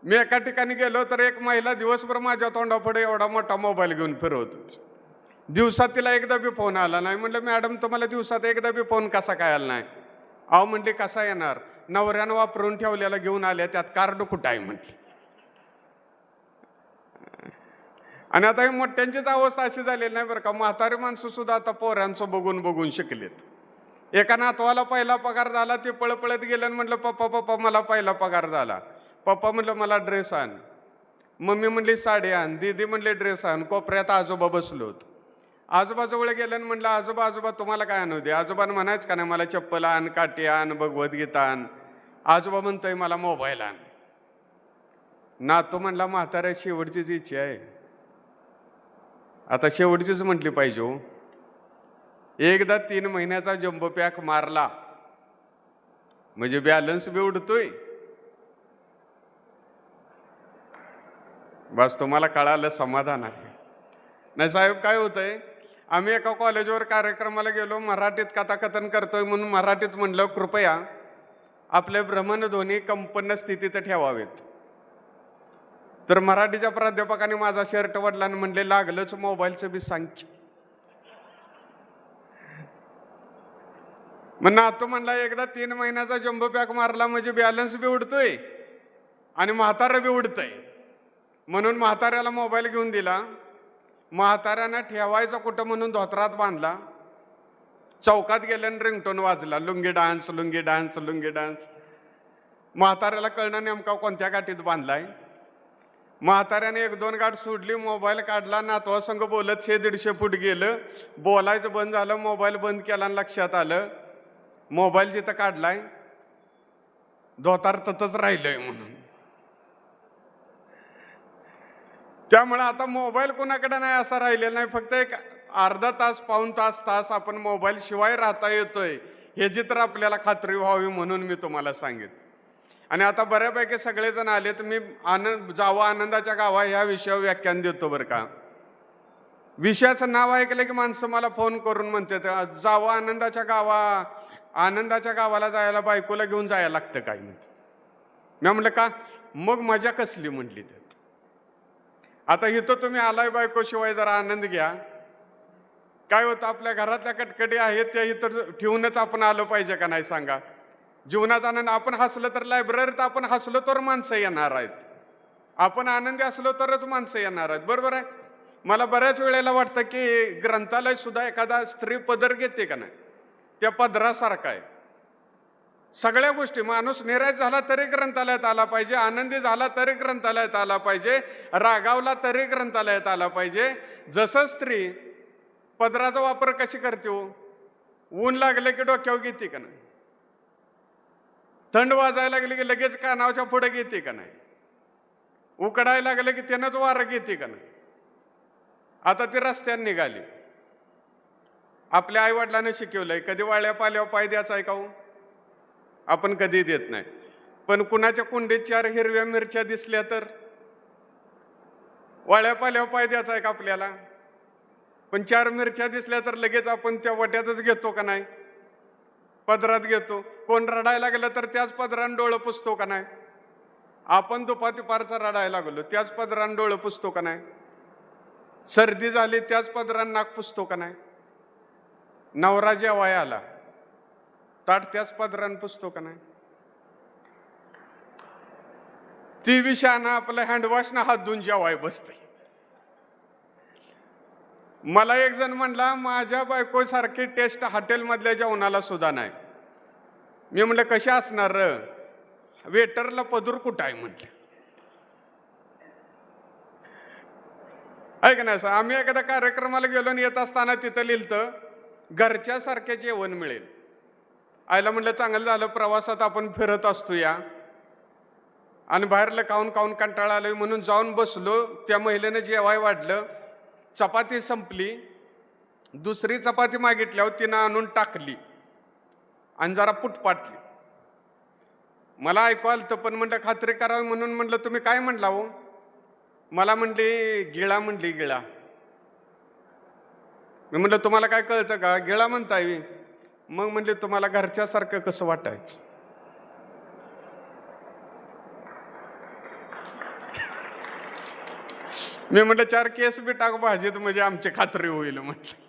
मी एका ठिकाणी गेलो तर एक महिला दिवसभर माझ्या तोंडापुढे एवढा मोठा मोबाईल घेऊन फिरवत होती. दिवसात तिला एकदा बी फोन आला नाही. म्हणलं, मॅडम तुम्हाला दिवसात एकदा बी फोन कसा काय आला नाही? अहो म्हणली, कसा येणार, नवऱ्यानं वापरून ठेवलेला घेऊन आले, त्यात कार्ड कुठं आहे म्हटली. आणि आता ही मोठ्यांचीच अवस्था अशी झालेली नाही बरं का. म्हातारी माणसं सुद्धा आता पोऱ्यांचं बघून बघून शिकलेत. एका नातवाला पहिला पगार झाला, ते पळपळत गेलं आणि म्हटलं, पप्पा पप्पा मला पहिला पगार झाला. पप्पा म्हटलं, मला ड्रेस आण. मम्मी म्हणली, साडी आण. दीदी म्हणले, ड्रेस आण. कोपऱ्यात आजोबा बसलो होतो. आजोबाजवळ गेलं आणि म्हणलं, आजोबा आजोबा तुम्हाला काय आणू दे? आजोबानं म्हणायचं का नाही, मला चप्पल आण, काठी आण, भगवद्गीता आण. आजोबा म्हणतोय, मला मोबाईल आण. नातू म्हणला, म्हाताऱ्या शेवटचीच इच्छा आहे, आता शेवटचीच म्हटली पाहिजे हो. एकदा 3 महिन्याचा जम्बो पॅक मारला म्हणजे बॅलन्स बी उडतोय. बस तुम्हाला कळालं, समाधान आहे. नाही साहेब, काय होतंय, आम्ही एका कॉलेजवर कार्यक्रमाला गेलो, मराठीत कथाकथन करतोय म्हणून मराठीत म्हणलं, कृपया आपले भ्रमणध्वनी कंपन स्थितीत ठेवावेत. तर मराठीच्या प्राध्यापकाने माझा शर्ट वडला आणि म्हणले, लागलंच मोबाईलचं बी सांग. मग नातू म्हणला, एकदा 3 महिन्याचा जम्बो पॅक मारला म्हणजे बॅलन्स बी उडतोय आणि म्हातारं बी उडतंय. म्हणून म्हाताऱ्याला मोबाईल घेऊन दिला. म्हाताऱ्यानं ठेवायचा कुठं म्हणून धोत्रात बांधला. चौकात गेल्यानं रिंगटोन वाजला, lungi dance, lungi dance, lungi dance. म्हाताऱ्याला कळणं नेमका कोणत्या गाठीत बांधलाय. म्हाताऱ्याने 1-2 गाठ सोडली, मोबाईल काढला, नातवा संग बोलत 100-150 फूट गेलं. बोलायचं बंद झालं, मोबाईल बंद केला आणि लक्षात आलं मोबाईल जिथं काढलाय धोतार ततच राहिलंय म्हणून. त्यामुळे आता मोबाईल कोणाकडे नाही असं राहिलेलं नाही. फक्त एक अर्धा तास, पाऊण तास आपण मोबाईल शिवाय राहता येतोय ह्याची तर आपल्याला खात्री व्हावी म्हणून मी तुम्हाला सांगितलं. आणि आता बऱ्यापैकी सगळेजण आले तर मी जावं आनंदाच्या गावा ह्या विषयावर व्याख्यान देतो बरं का. विषयाचं नाव ऐकलं की माणसं मला फोन करून म्हणते, जावं आनंदाच्या गावा, आनंदाच्या गावाला जायला बायकोला घेऊन जायला लागतं काय म्हणते. मी म्हणलं का? मग मजा कसली म्हणली त्यात. आता इथं तुम्ही आलाय बायकोशिवाय जरा आनंद घ्या. काय होतं, आपल्या घरातल्या कटकटी आहेत त्या इथं ठेवूनच आपण आलो पाहिजे का नाही सांगा. जीवनाचा आनंद आपण हसलं तर, लायब्ररीत आपण हसलो तर माणसं येणार आहेत. आपण आनंदी असलो तरच माणसं येणार आहेत, बरोबर आहे. मला बऱ्याच वेळेला वाटतं की ग्रंथालय सुद्धा एखादा स्त्री पदर घेते का नाही, त्या पदरासारखा आहे. सगळ्या गोष्टी, माणूस निराश झाला तरी ग्रंथालयात आला पाहिजे, आनंदी झाला तरी ग्रंथालयात आला पाहिजे, रागावला तरी ग्रंथालयात आला पाहिजे. जसं स्त्री पदराचा वापर कशी करते हो, ऊन लागले की डोक्यावर घेते का नाही, थंड वाजायला लागली की लगेच कानावच्या पुढे घेते का नाही, उकडायला लागले की त्यानंच वारं घेते का नाही. आता ती रस्त्याने निघाली. आपल्या आईवडिलांनी शिकवलंय, कधी वाळ्या पाल्यावर पाय द्यायचा आहे का हो? आपण कधी देत नाही. पण कुणाच्या कुंडीत 4 हिरव्या मिरच्या दिसल्या तर वाळ्या पाल्यावर पाय द्यायचा आहे का आपल्याला? पण 4 मिरच्या दिसल्या तर लगेच आपण त्या वट्यातच घेतो का नाही, पदरात घेतो. कोण रडायला लागलं तर त्याच पदरानं डोळं पुसतो का नाही. आपण दुपारचा रडायला लागलो त्याच पदरानं डोळं पुसतो का नाही. सर्दी झाली त्याच पदरानं नाक पुसतो का नाही. नवरा जेवाय आला ताट त्याच पदरानं पुसतो का नाही. ती विषानं आपलं हँडवॉशनं हात धुवून जेवाय बसते. मला एक जण म्हणला, माझ्या बायकोसारखी टेस्ट हॉटेलमधल्या जेवणाला सुद्धा नाही. मी म्हणलं, कशी असणार र, वेटरला पदूर कुठं आहे म्हटलं. ऐक ना, आम्ही एखाद्या कार्यक्रमाला गेलो आणि येत असताना तिथं लिहिलं घरच्यासारखे जेवण मिळेल. आईला म्हणलं, चांगलं झालं प्रवासात आपण फिरत असतो या, आणि बाहेरलं खाऊन खाऊन कंटाळा आलोय म्हणून जाऊन बसलो. त्या महिलेनं जेवाय वाढलं, चपाती संपली, दुसरी चपाती मागितल्यावर तिनं आणून टाकली आणि जरा पुटपाटली. मला ऐकू आलं पण म्हणलं खात्री करावी म्हणून म्हणलं, तुम्ही काय म्हणला हो? मला म्हणली गिळा, म्हणली गिळा. मी म्हणलं, तुम्हाला काय कळतं का, गिळा म्हणताय? मग म्हणले, तुम्हाला घरच्यासारखं कसं वाटायचं? मी म्हटलं 4 केस बी टाक भाजीत म्हणजे आमची खात्री होईल म्हटलं.